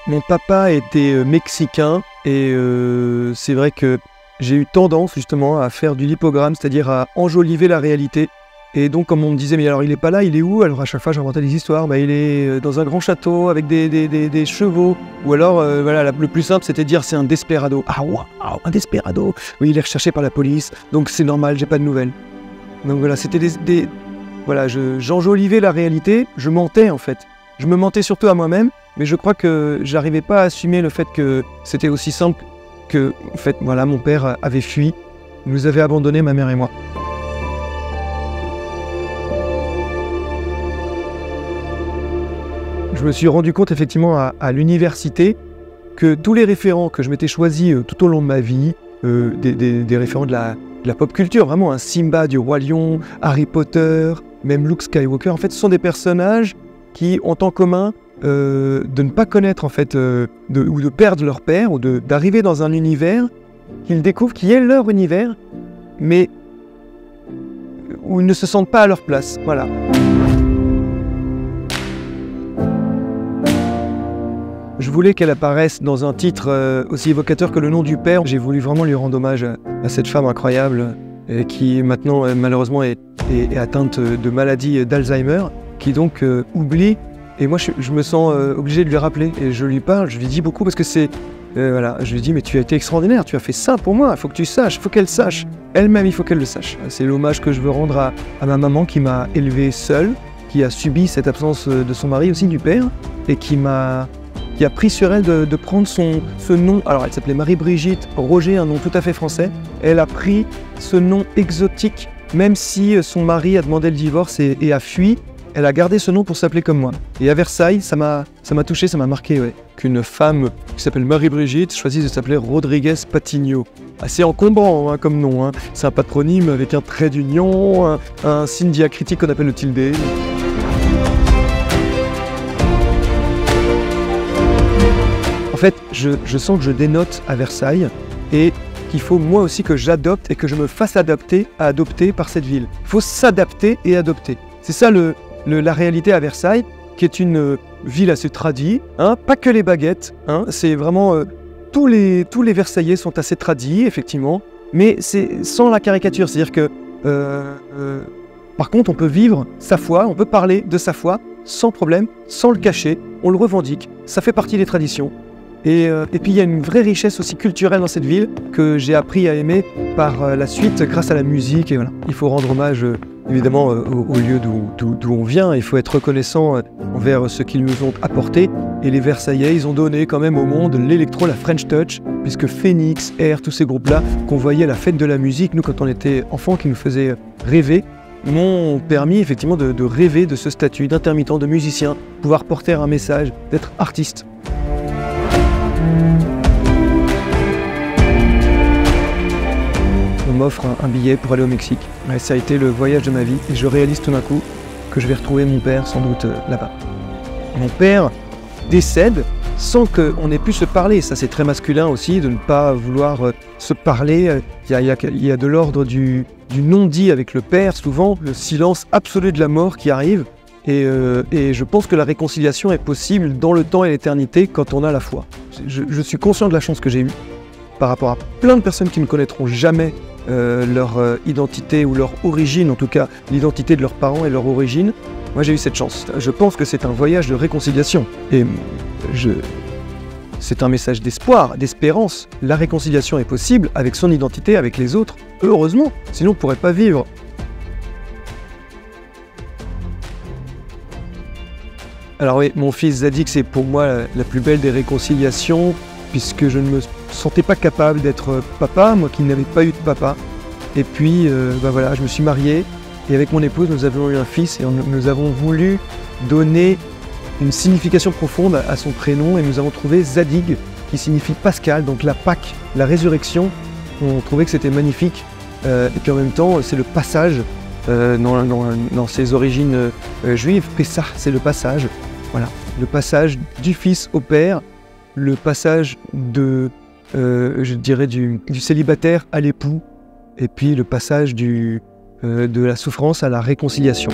Mon papa était mexicain et c'est vrai que j'ai eu tendance justement à faire du lipogramme, c'est-à-dire à enjoliver la réalité. Et donc, comme on me disait, mais alors il est pas là, il est où? Alors à chaque fois, j'inventais des histoires. Bah, il est dans un grand château avec des chevaux. Ou alors, voilà, le plus simple, c'était de dire c'est un desperado. Ah waouh, un desperado. Oui, il est recherché par la police, donc c'est normal, j'ai pas de nouvelles. Donc voilà, c'était voilà, j'enjolivais la réalité, je mentais en fait. Je me mentais surtout à moi-même, mais je crois que j'arrivais pas à assumer le fait que c'était aussi simple que, en fait, voilà, mon père avait fui, nous avait abandonnés, ma mère et moi. Je me suis rendu compte effectivement à l'université que tous les référents que je m'étais choisis tout au long de ma vie, des référents de la pop culture, vraiment, un Simba du Roi Lion, Harry Potter, même Luke Skywalker, en fait, ce sont des personnages qui ont en commun de ne pas connaître, en fait, ou de perdre leur père, ou d'arriver dans un univers qu'ils découvrent qui est leur univers, mais où ils ne se sentent pas à leur place. Voilà. Je voulais qu'elle apparaisse dans un titre aussi évocateur que le nom du père. J'ai voulu vraiment lui rendre hommage à cette femme incroyable qui maintenant malheureusement est atteinte de maladie d'Alzheimer, qui donc oublie. Et moi je me sens obligé de lui rappeler et je lui parle, je lui dis beaucoup parce que c'est... voilà, je lui dis mais tu as été extraordinaire, tu as fait ça pour moi, il faut que tu saches, il faut qu'elle sache. Elle-même, il faut qu'elle le sache. C'est l'hommage que je veux rendre à ma maman qui m'a élevé seule, qui a subi cette absence de son mari aussi, du père, et qui a pris sur elle de prendre ce nom. Alors elle s'appelait Marie-Brigitte Roger, un nom tout à fait français. Elle a pris ce nom exotique, même si son mari a demandé le divorce et a fui. Elle a gardé ce nom pour s'appeler comme moi. Et à Versailles, ça m'a touché, ça m'a marqué, ouais. Qu'une femme qui s'appelle Marie-Brigitte choisisse de s'appeler Rodriguez Patiño. Assez encombrant hein, comme nom. Hein. C'est un patronyme avec un trait d'union, un signe diacritique qu'on appelle le tilde. En fait, je sens que je dénote à Versailles et qu'il faut moi aussi que j'adopte et que je me fasse adopter par cette ville. Il faut s'adapter et adopter. C'est ça la réalité à Versailles, qui est une ville assez tradie, hein, pas que les baguettes, hein, c'est vraiment... tous les Versaillais sont assez tradis, effectivement, mais c'est sans la caricature, c'est-à-dire que... par contre, on peut vivre sa foi, on peut parler de sa foi sans problème, sans le cacher, on le revendique, ça fait partie des traditions. Et puis il y a une vraie richesse aussi culturelle dans cette ville que j'ai appris à aimer par la suite grâce à la musique. Et voilà. Il faut rendre hommage évidemment au lieu d'où on vient. Il faut être reconnaissant envers ce qu'ils nous ont apporté. Et les Versaillais, ils ont donné quand même au monde l'électro, la French Touch, puisque Phoenix, Air, tous ces groupes-là qu'on voyait à la fête de la musique, nous quand on était enfants, qui nous faisaient rêver, m'ont permis effectivement de rêver de ce statut d'intermittent, de musicien, pouvoir porter un message, d'être artiste. On m'offre un billet pour aller au Mexique. Ouais, ça a été le voyage de ma vie et je réalise tout d'un coup que je vais retrouver mon père sans doute là-bas. Mon père décède sans qu'on ait pu se parler. Ça c'est très masculin aussi de ne pas vouloir se parler. Il y a de l'ordre du non-dit avec le père, souvent le silence absolu de la mort qui arrive. Et je pense que la réconciliation est possible dans le temps et l'éternité quand on a la foi. Je suis conscient de la chance que j'ai eue par rapport à plein de personnes qui ne connaîtront jamais leur identité ou leur origine, en tout cas l'identité de leurs parents et leur origine. Moi j'ai eu cette chance. Je pense que c'est un voyage de réconciliation. Et c'est un message d'espoir, d'espérance. La réconciliation est possible avec son identité, avec les autres. Heureusement, sinon on ne pourrait pas vivre. Alors oui, mon fils Zadig, c'est pour moi la plus belle des réconciliations, puisque je ne me sentais pas capable d'être papa, moi qui n'avais pas eu de papa. Et puis, voilà, je me suis marié, et avec mon épouse, nous avons eu un fils, et nous avons voulu donner une signification profonde à son prénom, et nous avons trouvé Zadig, qui signifie Pascal, donc la Pâque, la résurrection. On trouvait que c'était magnifique, et puis en même temps, c'est le passage, dans ses origines juives. Pessah, c'est le passage, voilà, le passage du fils au père, le passage je dirais du célibataire à l'époux, et puis le passage de la souffrance à la réconciliation.